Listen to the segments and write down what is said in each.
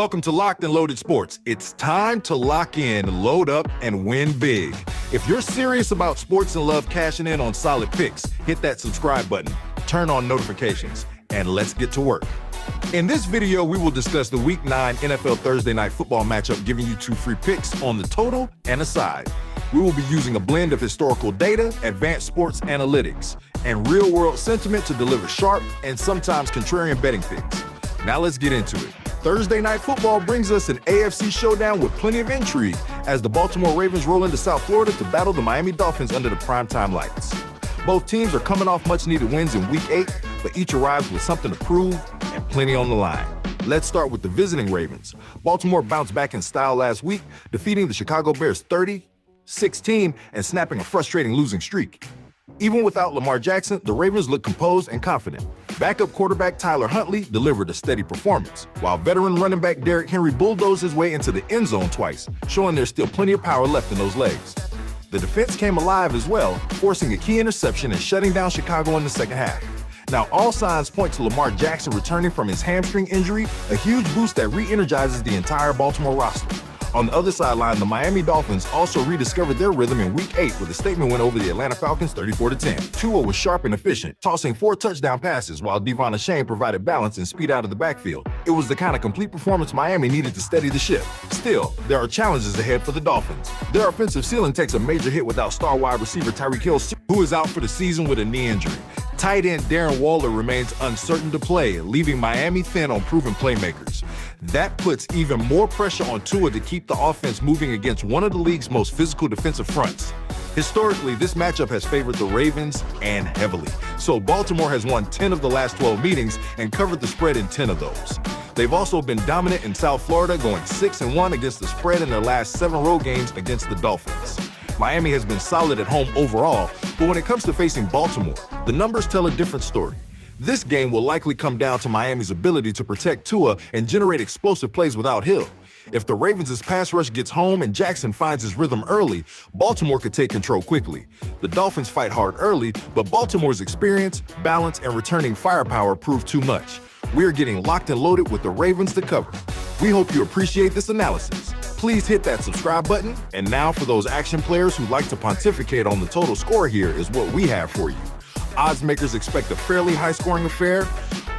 Welcome to Locked and Loaded Sports. It's time to lock in, load up, and win big. If you're serious about sports and love cashing in on solid picks, hit that subscribe button, turn on notifications, and let's get to work. In this video, we will discuss the Week 9 NFL Thursday Night Football matchup, giving you 2 free picks on the total and a side. We will be using a blend of historical data, advanced sports analytics, and real-world sentiment to deliver sharp and sometimes contrarian betting picks. Now let's get into it. Thursday Night Football brings us an AFC showdown with plenty of intrigue as the Baltimore Ravens roll into South Florida to battle the Miami Dolphins under the primetime lights. Both teams are coming off much-needed wins in Week 8, but each arrives with something to prove and plenty on the line. Let's start with the visiting Ravens. Baltimore bounced back in style last week, defeating the Chicago Bears 30-16 and snapping a frustrating losing streak. Even without Lamar Jackson, the Ravens look composed and confident. Backup quarterback Tyler Huntley delivered a steady performance, while veteran running back Derrick Henry bulldozed his way into the end zone twice, showing there's still plenty of power left in those legs. The defense came alive as well, forcing a key interception and shutting down Chicago in the second half. Now, all signs point to Lamar Jackson returning from his hamstring injury, a huge boost that re-energizes the entire Baltimore roster. On the other sideline, the Miami Dolphins also rediscovered their rhythm in Week 8 with a statement win over the Atlanta Falcons 34-10. Tua was sharp and efficient, tossing 4 touchdown passes, while Devon Achane provided balance and speed out of the backfield. It was the kind of complete performance Miami needed to steady the ship. Still, there are challenges ahead for the Dolphins. Their offensive ceiling takes a major hit without star wide receiver Tyreek Hill, who is out for the season with a knee injury. Tight end Darren Waller remains uncertain to play, leaving Miami thin on proven playmakers. That puts even more pressure on Tua to keep the offense moving against one of the league's most physical defensive fronts. Historically, this matchup has favored the Ravens, and heavily. So Baltimore has won 10 of the last 12 meetings and covered the spread in 10 of those. They've also been dominant in South Florida, going 6-1 against the spread in their last 7 road games against the Dolphins. Miami has been solid at home overall, but when it comes to facing Baltimore, the numbers tell a different story. This game will likely come down to Miami's ability to protect Tua and generate explosive plays without Hill. If the Ravens' pass rush gets home and Jackson finds his rhythm early, Baltimore could take control quickly. The Dolphins fight hard early, but Baltimore's experience, balance, and returning firepower prove too much. We're getting locked and loaded with the Ravens to cover. We hope you appreciate this analysis. Please hit that subscribe button. And now for those action players who like to pontificate on the total score, here is what we have for you. Odds makers expect a fairly high-scoring affair,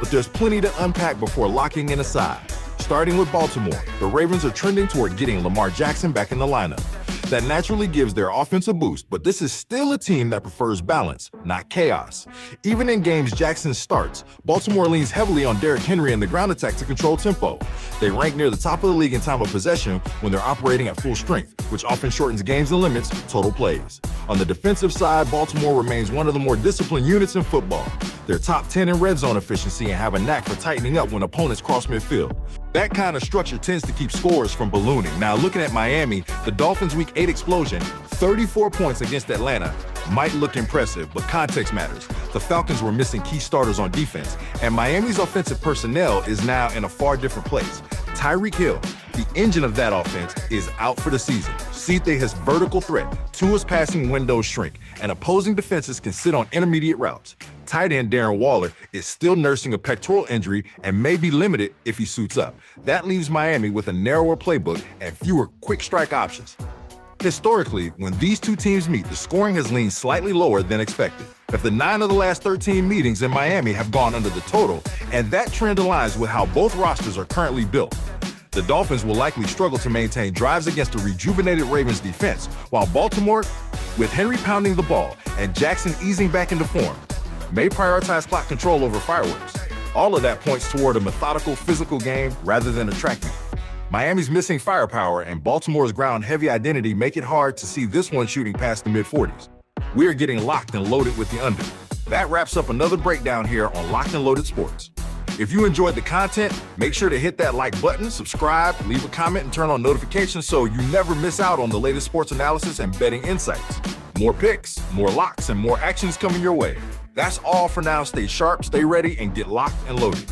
but there's plenty to unpack before locking in a side. Starting with Baltimore, the Ravens are trending toward getting Lamar Jackson back in the lineup. That naturally gives their offense a boost, but this is still a team that prefers balance, not chaos. Even in games Jackson starts, Baltimore leans heavily on Derrick Henry and the ground attack to control tempo. They rank near the top of the league in time of possession when they're operating at full strength, which often shortens games and limits total plays. On the defensive side, Baltimore remains one of the more disciplined units in football. They're top 10 in red zone efficiency and have a knack for tightening up when opponents cross midfield. That kind of structure tends to keep scores from ballooning. Now, looking at Miami, the Dolphins' Week 8 explosion, 34 points against Atlanta, might look impressive, but context matters. The Falcons were missing key starters on defense, and Miami's offensive personnel is now in a far different place. Tyreek Hill, the engine of that offense, is out for the season. Cite has vertical threat, Tua's passing windows shrink, and opposing defenses can sit on intermediate routes. Tight end Darren Waller is still nursing a pectoral injury and may be limited if he suits up. That leaves Miami with a narrower playbook and fewer quick strike options. Historically, when these two teams meet, the scoring has leaned slightly lower than expected. If the 9 of the last 13 meetings in Miami have gone under the total, and that trend aligns with how both rosters are currently built. The Dolphins will likely struggle to maintain drives against a rejuvenated Ravens defense, while Baltimore, with Henry pounding the ball and Jackson easing back into form, may prioritize clock control over fireworks. All of that points toward a methodical, physical game rather than a track meet. Miami's missing firepower and Baltimore's ground-heavy identity make it hard to see this one shooting past the mid-40s. We are getting locked and loaded with the under. That wraps up another breakdown here on Locked and Loaded Sports. If you enjoyed the content, make sure to hit that like button, subscribe, leave a comment, and turn on notifications so you never miss out on the latest sports analysis and betting insights. More picks, more locks, and more actions coming your way. That's all for now. Stay sharp, stay ready, and get locked and loaded.